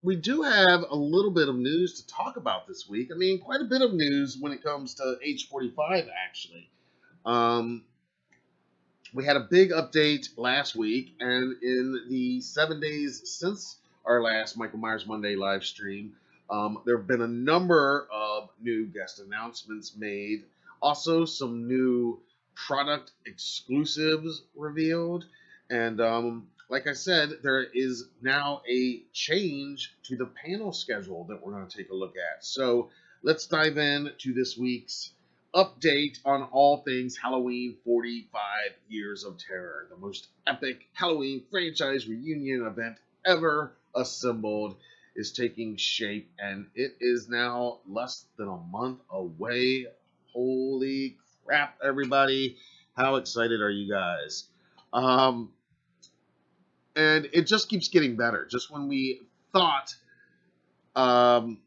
we do have a little bit of news to talk about this week. I mean, quite a bit of news when it comes to H45, actually. Um, we had a big update last week, and in the 7 days since our last Michael Myers Monday live stream, there have been a number of new guest announcements made. Also, some new product exclusives revealed. And like I said, there is now a change to the panel schedule that we're going to take a look at. So let's dive in to this week's update on all things Halloween 45 Years of Terror, the most epic Halloween franchise reunion event ever assembled, is taking shape, and it is now less than a month away. Holy crap, everybody. How excited are you guys? Um, and it just keeps getting better. Just when we thought um,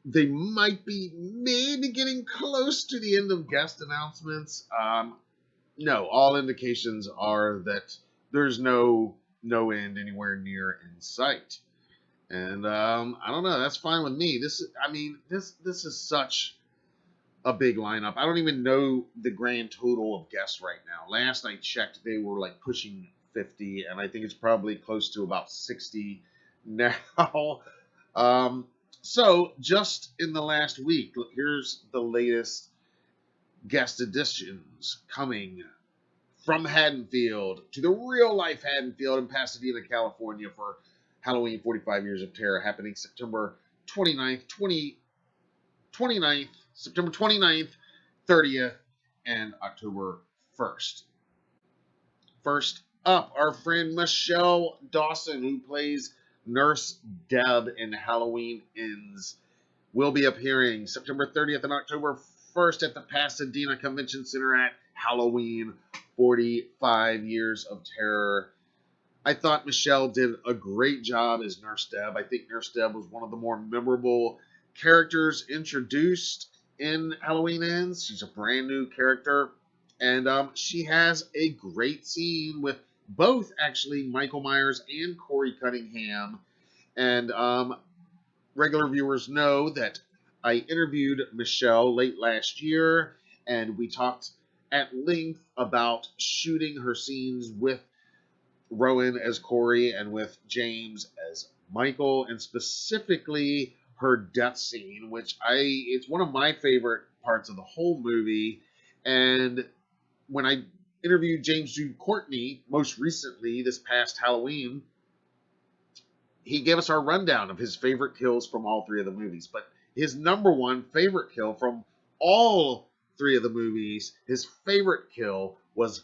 they might be maybe getting close to the end of guest announcements. No, all indications are that there's no end anywhere near in sight. And I don't know. That's fine with me. This is such a big lineup. I don't even know the grand total of guests right now. Last I checked, they were like pushing 50, and I think it's probably close to about 60 now. Um, so, just in the last week, here's the latest guest additions coming from Haddonfield to the real life Haddonfield in Pasadena, California for Halloween 45 Years of Terror, happening September 29th, 29th, September 29th, 30th, and October 1st. First up, our friend Michelle Dawson, who plays Nurse Deb in Halloween Ends, will be appearing September 30th and October 1st at the Pasadena Convention Center at Halloween 45 Years of Terror. I thought Michelle did a great job as Nurse Deb. I think Nurse Deb was one of the more memorable characters introduced in Halloween Ends. She's a brand new character, and she has a great scene with both, actually, Michael Myers and Corey Cunningham. And regular viewers know that I interviewed Michelle late last year, and we talked at length about shooting her scenes with Rowan as Corey and with James as Michael, and specifically her death scene, which it's one of my favorite parts of the whole movie. And when I interviewed James Jude Courtney most recently this past Halloween, he gave us our rundown of his favorite kills from all three of the movies. But his number one favorite kill from all three of the movies, his favorite kill was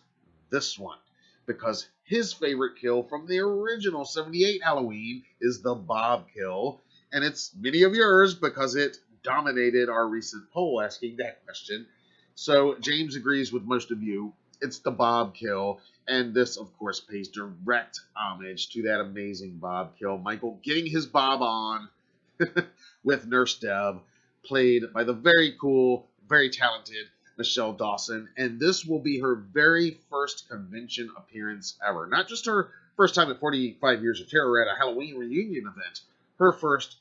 this one. Because his favorite kill from the original 78 Halloween is the Bob kill. And it's many of yours because it dominated our recent poll asking that question. So James agrees with most of you. It's the Bob kill. And this, of course, pays direct homage to that amazing Bob kill. Michael getting his Bob on with Nurse Deb, played by the very cool, very talented Michelle Dawson. And this will be her very first convention appearance ever. Not just her first time at 45 Years of Terror at a Halloween reunion event. Her first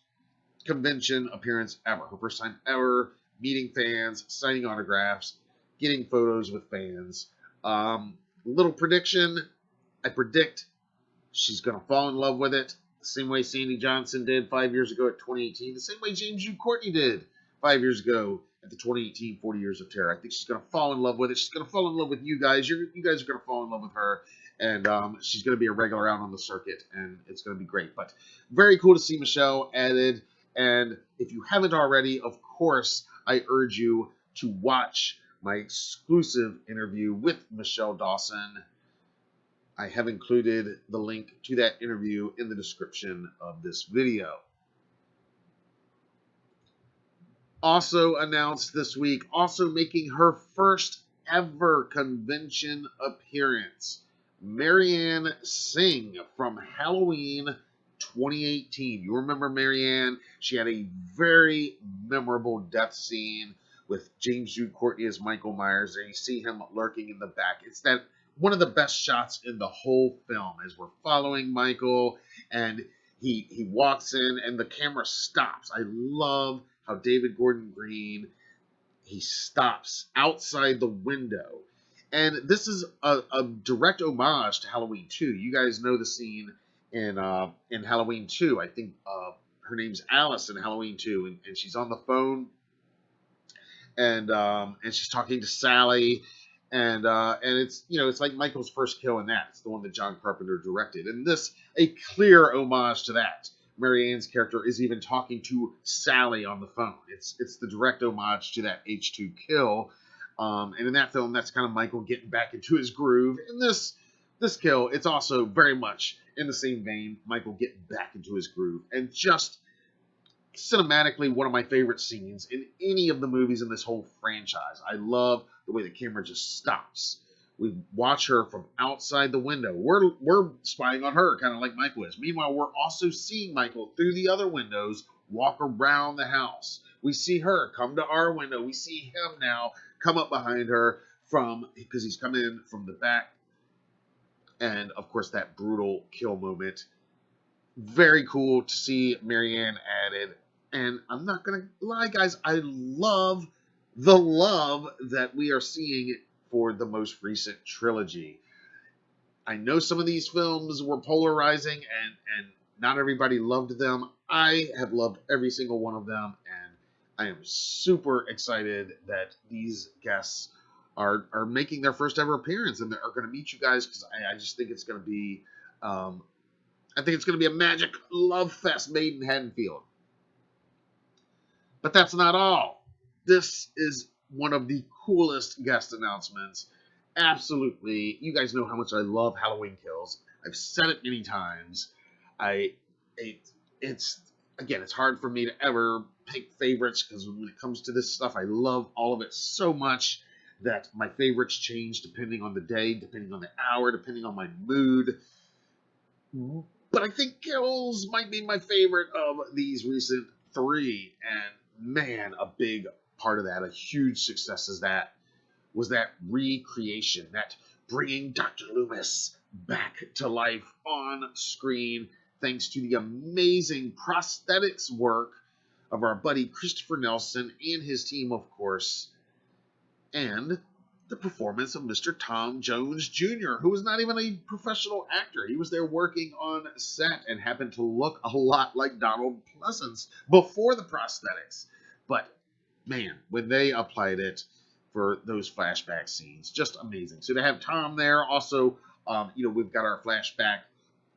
convention appearance ever. Her first time ever meeting fans, signing autographs, getting photos with fans. Little prediction, I predict she's going to fall in love with it the same way Sandy Johnson did 5 years ago at 2018, the same way James Jude Courtney did 5 years ago at the 2018 40 Years of Terror. I think she's going to fall in love with it. She's going to fall in love with you guys. You guys are going to fall in love with her, and she's going to be a regular out on the circuit, and it's going to be great. But very cool to see Michelle added, and if you haven't already, of course, I urge you to watch my exclusive interview with Michelle Dawson. I have included the link to that interview in the description of this video. Also announced this week, also making her first ever convention appearance, Marianne Singh from Halloween 2018. You remember Marianne? She had a very memorable death scene with James Jude Courtney as Michael Myers. There you see him lurking in the back. It's that one of the best shots in the whole film as we're following Michael, and he walks in and the camera stops. I love how David Gordon Green, he stops outside the window. And this is a direct homage to Halloween 2. You guys know the scene in Halloween 2. I think her name's Alice in Halloween 2, and she's on the phone, and she's talking to Sally, and it's, it's like Michael's first kill in that. It's the one that John Carpenter directed, and this a clear homage to that. Marianne's character is even talking to Sally on the phone. It's the direct homage to that H2 kill, and in that film, that's kind of Michael getting back into his groove. In this kill, it's also very much in the same vein, Michael getting back into his groove, and just cinematically one of my favorite scenes in any of the movies in this whole franchise. I love the way the camera just stops. We watch her from outside the window. We're spying on her, kind of like Michael is. Meanwhile, we're also seeing Michael through the other windows walk around the house. We see her come to our window. We see him now come up behind her because he's coming in from the back. And of course, that brutal kill moment. Very cool to see Marianne added. And I'm not going to lie, guys, I love the love that we are seeing for the most recent trilogy. I know some of these films were polarizing and not everybody loved them. I have loved every single one of them, and I am super excited that these guests are making their first ever appearance and are going to meet you guys, because I just think it's going to be a magic love fest made in Haddonfield. But that's not all. This is one of the coolest guest announcements. Absolutely. You guys know how much I love Halloween Kills. I've said it many times. It's hard for me to ever pick favorites, because when it comes to this stuff, I love all of it so much that my favorites change depending on the day, depending on the hour, depending on my mood. But I think Kills might be my favorite of these recent three. And man, a big part of that, a huge success was that recreation, that bringing Dr. Loomis back to life on screen, thanks to the amazing prosthetics work of our buddy Christopher Nelson and his team, of course, and the performance of Mr. Tom Jones Jr., who was not even a professional actor. He was there working on set and happened to look a lot like Donald Pleasance before the prosthetics. But man, when they applied it for those flashback scenes, just amazing. So to have Tom there, also, we've got our flashback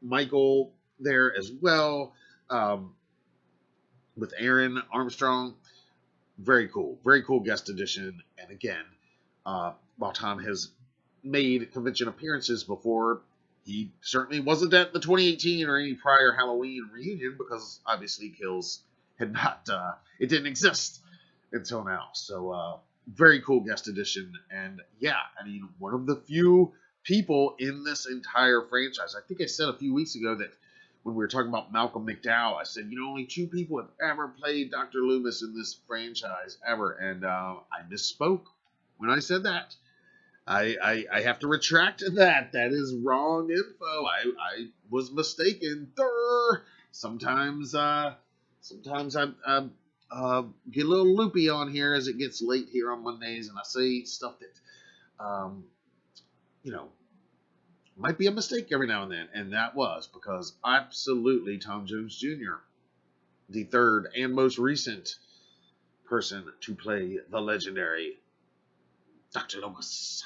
Michael there as well, with Aaron Armstrong. Very cool guest addition. And again, while Tom has made convention appearances before, he certainly wasn't at the 2018 or any prior Halloween reunion, because obviously Kills had not, it didn't exist until now. So, very cool guest addition. And yeah, I mean, one of the few people in this entire franchise. I think I said a few weeks ago that when we were talking about Malcolm McDowell, I said, only two people have ever played Dr. Loomis in this franchise ever. And I misspoke when I said that. I have to retract that. That is wrong info. I was mistaken. Durr. Sometimes I get a little loopy on here as it gets late here on Mondays, and I say stuff that might be a mistake every now and then, and that was because absolutely Tom Jones Jr., the third and most recent person to play the legendary Dr. Loomis.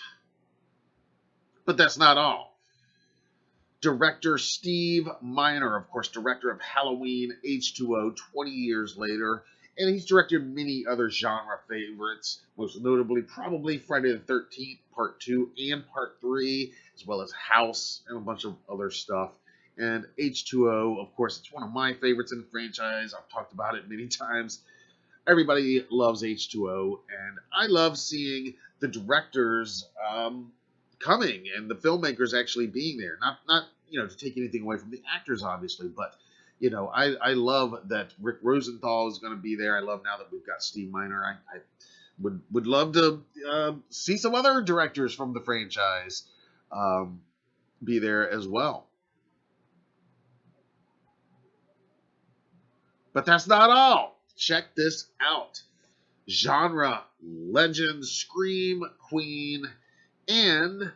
But that's not all. Director Steve Miner, of course, director of Halloween H2O 20 years later, and he's directed many other genre favorites, most notably probably Friday the 13th Part 2 and Part 3, as well as House and a bunch of other stuff. And H2O, of course, it's one of my favorites in the franchise. I've talked about it many times. Everybody loves H2O, and I love seeing the directors coming and the filmmakers actually being there. Not to take anything away from the actors, obviously, but I love that Rick Rosenthal is going to be there. I love now that we've got Steve Miner. I would love to see some other directors from the franchise be there as well. But that's not all. Check this out. Genre legend, Scream Queen, and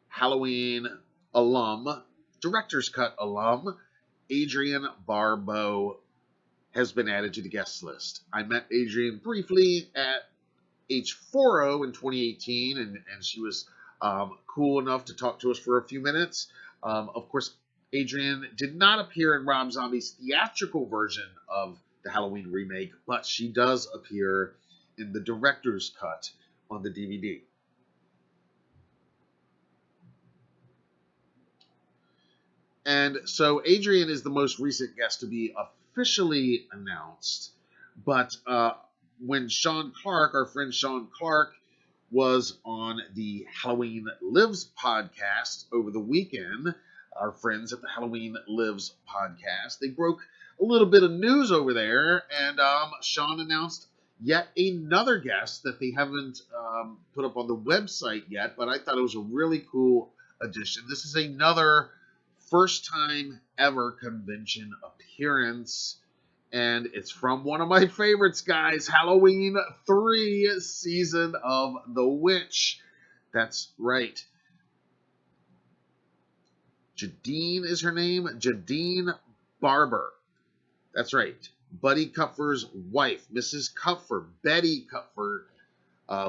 Halloween alum, director's cut alum, Adrian Barbeau has been added to the guest list. I met Adrian briefly at H40 in 2018, and she was cool enough to talk to us for a few minutes. Of course, Adrian did not appear in Rob Zombie's theatrical version of the Halloween remake, but she does appear in the director's cut on the DVD. And so Adrian is the most recent guest to be officially announced. But when Sean Clark, our friend Sean Clark, was on the Halloween Lives podcast over the weekend, our friends at the Halloween Lives podcast, they broke a little bit of news over there, and Sean announced yet another guest that they haven't put up on the website yet, but I thought it was a really cool addition. This is another first time ever convention appearance, and it's from one of my favorites, guys, Halloween 3 Season of the Witch. That's right. Jadine is her name. Jadine Barber. That's right. Buddy Kupfer's wife, Mrs. Kupfer, Betty Kupfer,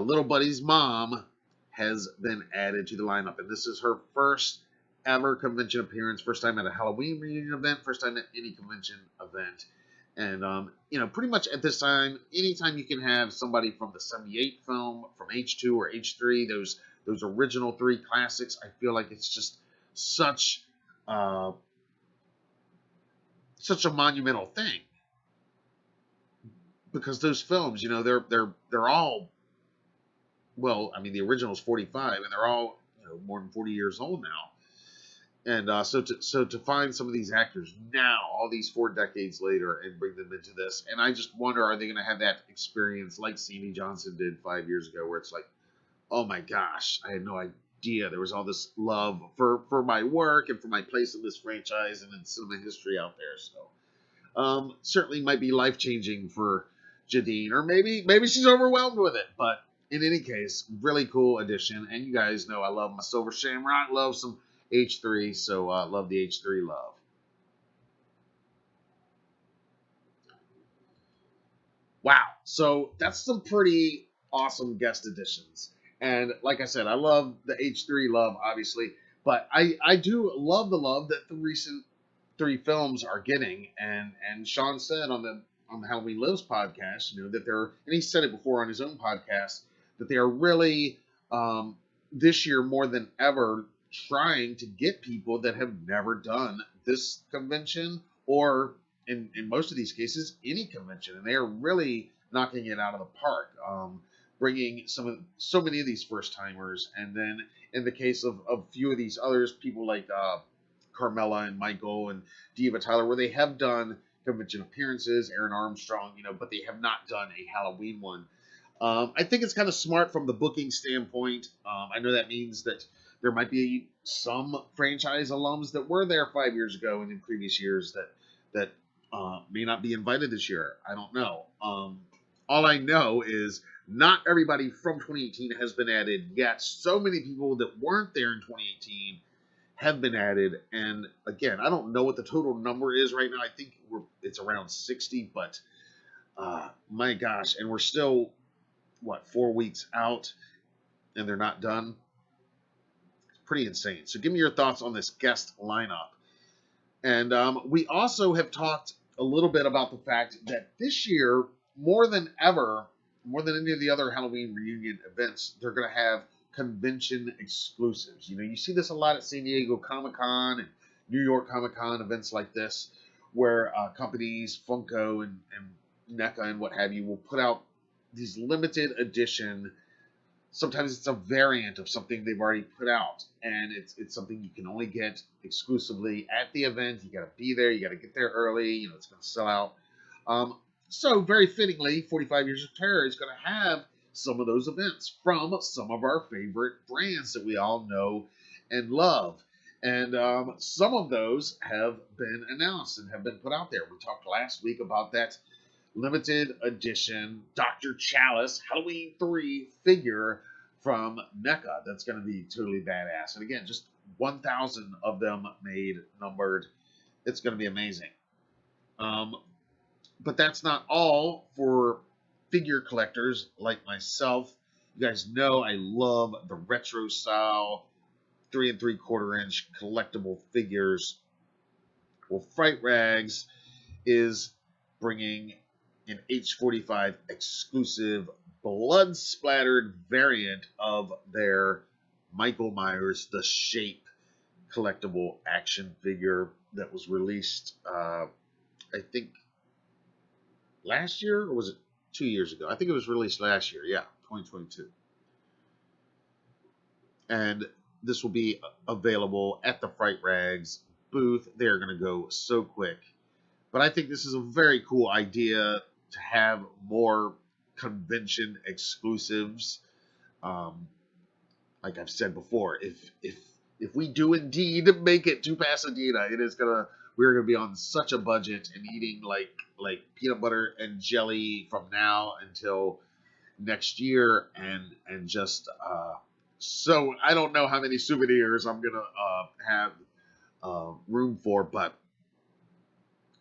little Buddy's mom, has been added to the lineup. And this is her first ever convention appearance, first time at a Halloween reunion event, first time at any convention event. And, pretty much at this time, anytime you can have somebody from the 78 film, from H2 or H3, those original 3 classics, I feel like it's just such a monumental thing. Because those films, they're all, well, I mean, the original is 45, and they're all, more than 40 years old now. And so to find some of these actors now, all these 4 decades later, and bring them into this, and I just wonder, are they going to have that experience like Sammy Johnson did 5 years ago, where it's like, oh my gosh, I had no idea there was all this love for my work and for my place in this franchise and in cinema history out there. So certainly might be life changing for Jadine, or maybe she's overwhelmed with it. But in any case, really cool addition. And you guys know I love my Silver Shamrock, love some H3, so love the H3 love. Wow, so that's some pretty awesome guest additions. And like I said, I love the H3 love, obviously, but I do love the love that the recent 3 films are getting. And Sean said on the Halloween Lives podcast, that they're, and he said it before on his own podcast, that they are really this year more than ever trying to get people that have never done this convention, or in most of these cases, any convention, and they are really knocking it out of the park, bringing so many of these first timers, and then in the case of a few of these others, people like Carmela and Michael and Diva Tyler, where they have done convention appearances, Aaron Armstrong, but they have not done a Halloween one. I think it's kind of smart from the booking standpoint. I know that means that there might be some franchise alums that were there 5 years ago and in previous years that may not be invited this year. I don't know. All I know is not everybody from 2018 has been added yet. So many people that weren't there in 2018 have been added. And again, I don't know what the total number is right now. I think it's around 60, but my gosh, and we're still, 4 weeks out, and they're not done. Pretty insane. So give me your thoughts on this guest lineup. And we also have talked a little bit about the fact that this year, more than ever, more than any of the other Halloween reunion events, they're going to have convention exclusives. You see this a lot at San Diego Comic-Con and New York Comic-Con, events like this, where companies, Funko and NECA and what have you, will put out these limited edition. Sometimes it's a variant of something they've already put out, and it's something you can only get exclusively at the event. You got to be there. You got to get there early. It's going to sell out. So very fittingly, 45 Years of Terror is going to have some of those events from some of our favorite brands that we all know and love. And some of those have been announced and have been put out there. We talked last week about that limited edition Dr. Chalice Halloween 3 figure from NECA. That's going to be totally badass. And again, just 1,000 of them made, numbered. It's going to be amazing. But that's not all for figure collectors like myself. You guys know I love the retro style 3 3/4 inch collectible figures. Well, Fright Rags is bringing an H45 exclusive blood splattered variant of their Michael Myers The Shape collectible action figure that was released, I think, last year, or was it 2 years ago? I think it was released last year. Yeah, 2022. And this will be available at the Fright Rags booth. They're going to go so quick. But I think this is a very cool idea to have more convention exclusives. Like I've said before, if we do indeed make it to Pasadena, we're gonna be on such a budget and eating like peanut butter and jelly from now until next year, and just so I don't know how many souvenirs I'm gonna have room for, but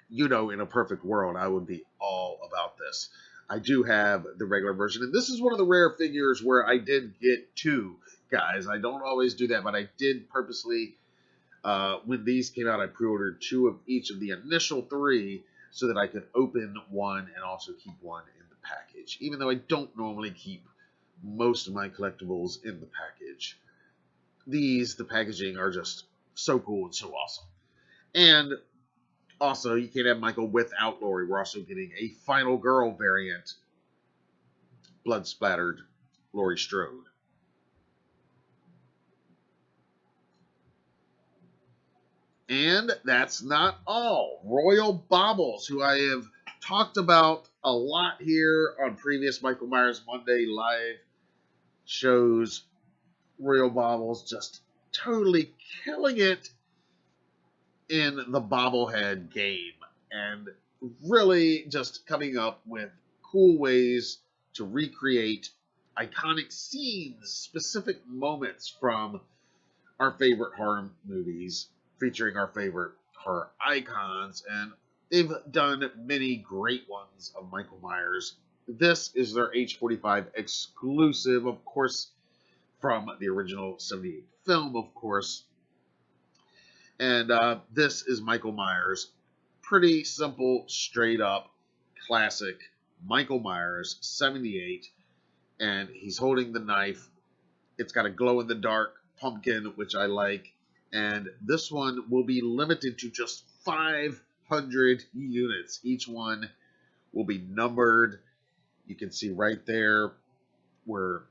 in a perfect world, I would be all about this. I do have the regular version, and this is one of the rare figures where I did get two, guys. I don't always do that, but I did purposely, when these came out, I pre-ordered two of each of the initial three so that I could open one and also keep one in the package, even though I don't normally keep most of my collectibles in the package. The packaging are just so cool and so awesome. And also, you can't have Michael without Laurie. We're also getting a Final Girl variant, blood splattered Laurie Strode. And that's not all. Royal Baubles, who I have talked about a lot here on previous Michael Myers Monday live shows. Royal Baubles just totally killing it in the bobblehead game, and really just coming up with cool ways to recreate iconic scenes, specific moments from our favorite horror movies, featuring our favorite horror icons, and they've done many great ones of Michael Myers. This is their H45 exclusive, of course, from the original 78 film, of course. And this is Michael Myers. Pretty simple, straight up, classic Michael Myers, 78. And he's holding the knife. It's got a glow-in-the-dark pumpkin, which I like. And this one will be limited to just 500 units. Each one will be numbered. You can see right there where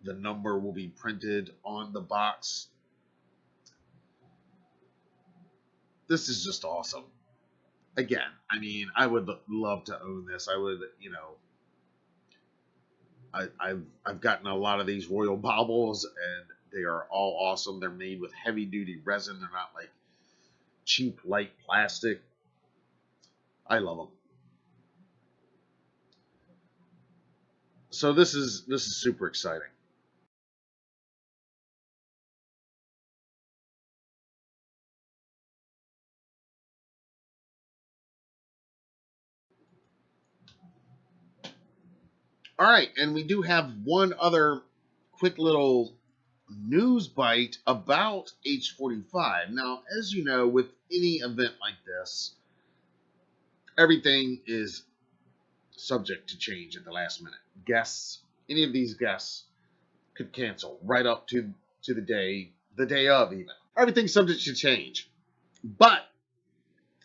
the number will be printed on the box. This is just awesome. Again, I mean, I would love to own this. I would, I've gotten a lot of these Royal Baubles, and they are all awesome. They're made with heavy duty resin. They're not like cheap light plastic. I love them. So this is super exciting. All right, and we do have one other quick little news bite about H45. Now, as you know, with any event like this, everything is subject to change at the last minute. Guests, any of these guests could cancel right up to the day of even. Everything's subject to change. But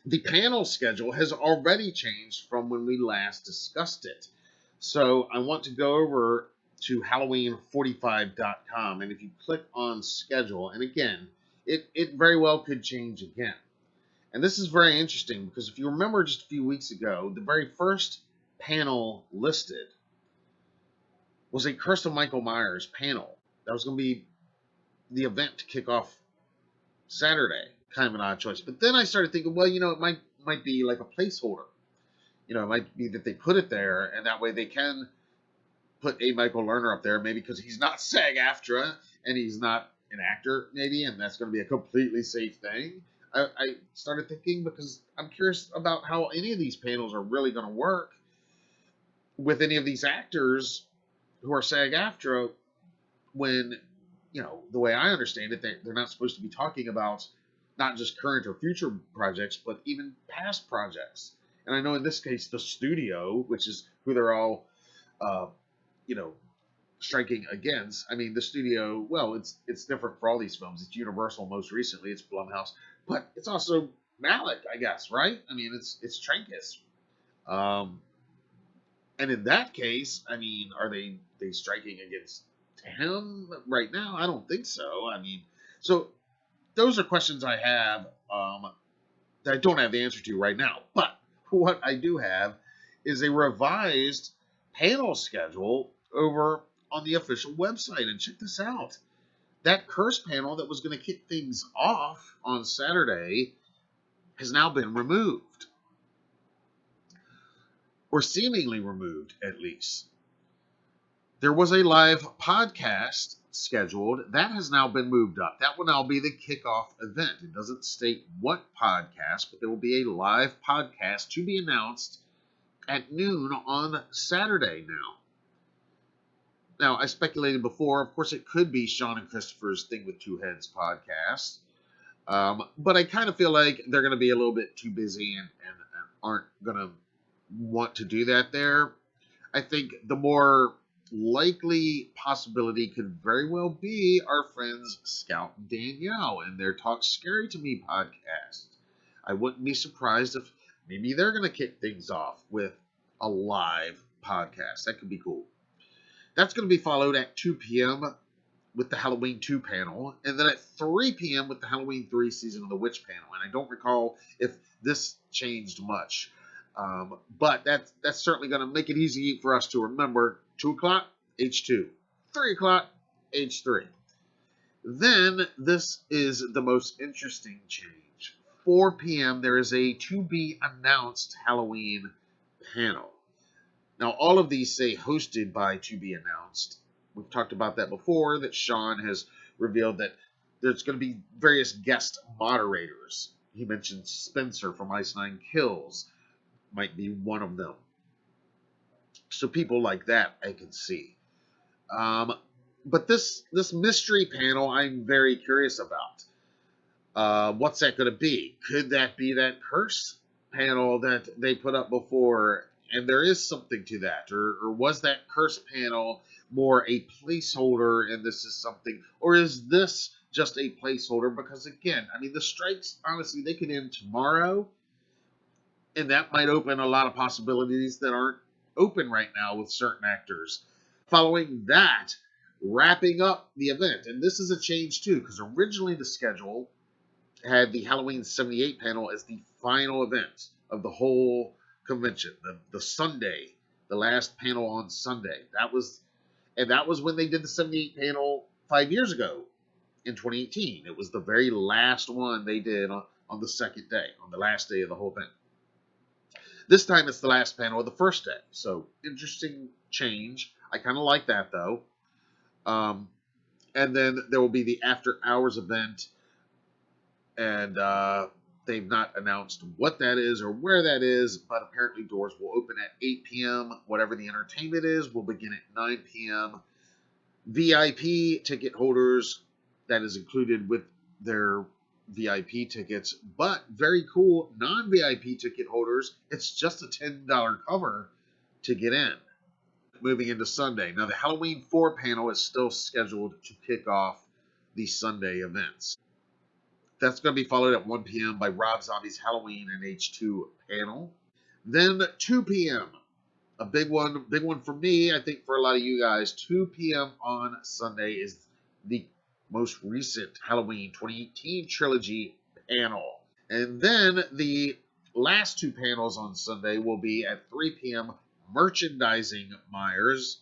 the panel schedule has already changed from when we last discussed it. So I want to go over to Halloween45.com, and if you click on schedule, and again, it very well could change again. And this is very interesting because if you remember just a few weeks ago, the very first panel listed was a Curse of Michael Myers panel. That was going to be the event to kick off Saturday. Kind of an odd choice. But then I started thinking, well, it might be like a placeholder. It might be that they put it there, and that way they can put a Michael Lerner up there, maybe because he's not SAG-AFTRA and he's not an actor, maybe, and that's going to be a completely safe thing. I started thinking because I'm curious about how any of these panels are really going to work with any of these actors who are SAG-AFTRA when, the way I understand it, they're not supposed to be talking about not just current or future projects, but even past projects. And I know in this case, the studio, which is who they're all, you know, striking against. I mean, the studio, well, it's different for all these films. It's Universal most recently. It's Blumhouse, but it's also Malick, I guess, right? I mean, it's Trancas. And in that case, I mean, are they striking against him right now? I don't think so. I mean, so those are questions I have that I don't have the answer to right now. But what I do have is a revised panel schedule over on the official website. And check this out. That curse panel that was going to kick things off on Saturday has now been removed. Or seemingly removed, at least. There was a live podcast scheduled. That has now been moved up. That will now be the kickoff event. It doesn't state what podcast, but there will be a live podcast to be announced at noon on Saturday now. Now, I speculated before, of course, it could be Sean and Christopher's Thing with Two Heads podcast. But I kind of feel like they're going to be a little bit too busy and aren't going to want to do that there. I think the more likely possibility could very well be our friends Scout and Danielle and their Talk Scary to Me podcast. I wouldn't be surprised if maybe they're going to kick things off with a live podcast. That could be cool. That's going to be followed at 2 p.m. with the Halloween 2 panel, and then at 3 p.m. with the Halloween 3 Season of the Witch panel. And I don't recall if this changed much. But that's certainly going to make it easy for us to remember. 2 o'clock, H2. 3 o'clock, H3. Then, this is the most interesting change. 4 p.m., there is a to-be-announced Halloween panel. Now, all of these say hosted by to-be-announced. We've talked about that before, that Sean has revealed that there's going to be various guest moderators. He mentioned Spencer from Ice Nine Kills might be one of them. So people like that I can see. But this mystery panel I'm very curious about. What's that going to be? Could that be that curse panel that they put up before? And there is something to that. Or was that curse panel more a placeholder and this is something? Or is this just a placeholder? Because again, I mean, the strikes, honestly, they could end tomorrow. And that might open a lot of possibilities that aren't open right now with certain actors. Following that, wrapping up the event. And this is a change too, because originally the schedule had the Halloween 78 panel as the final event of the whole convention. The Sunday, the last panel on Sunday. That was when they did the 78 panel 5 years ago in 2018. It was the very last one they did on the second day, on the last day of the whole thing. This time it's the last panel of the first day. So, interesting change. I kind of like that, though. And then there will be the after hours event. And they've not announced what that is or where that is. But apparently doors will open at 8 p.m. Whatever the entertainment is will begin at 9 p.m. VIP ticket holders, that is included with their VIP tickets, but very cool non-VIP ticket holders, it's just a $10 cover to get in. Moving into Sunday. Now the Halloween 4 panel is still scheduled to kick off the Sunday events. That's going to be followed at 1 p.m. by Rob Zombie's Halloween and H2 panel. Then 2 p.m. A big one for me, I think for a lot of you guys, 2 p.m. on Sunday is the most recent Halloween 2018 trilogy panel. And then the last 2 panels on Sunday will be at 3 p.m. Merchandising Myers,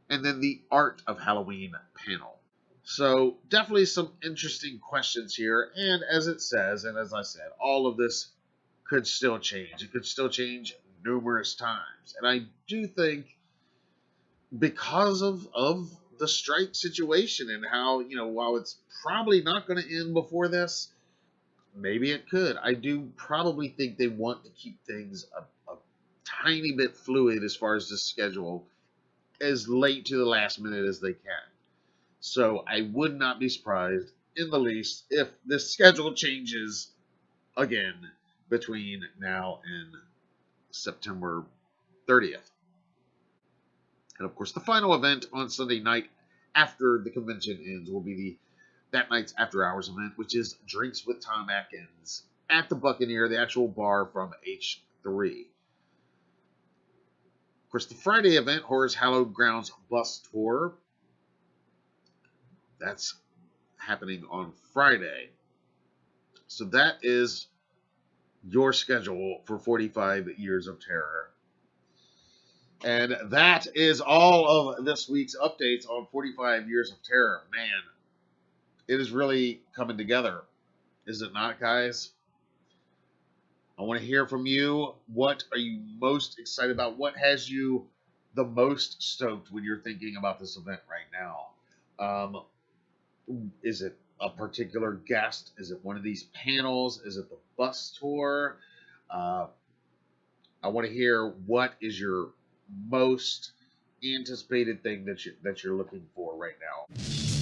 and then the Art of Halloween panel. So definitely some interesting questions here. And as it says, and as I said, all of this could still change. It could still change numerous times. And I do think because of the strike situation and how, while it's probably not going to end before this, maybe it could. I do probably think they want to keep things a tiny bit fluid as far as the schedule, as late to the last minute as they can. So I would not be surprised in the least if this schedule changes again between now and September 30th. And of course, the final event on Sunday night after the convention ends will be that night's after hours event, which is Drinks with Tom Atkins at the Buccaneer, the actual bar from H3. Of course, the Friday event, Horror's Hallowed Grounds Bus Tour, that's happening on Friday. So that is your schedule for 45 Years of Terror. And that is all of this week's updates on 45 Years of Terror. Man, it is really coming together, is it not, guys? I want to hear from you. What are you most excited about? What has you the most stoked when you're thinking about this event right now? Is it a particular guest? Is it one of these panels? Is it the bus tour? Uh, I want to hear what is your most anticipated thing that you're looking for right now.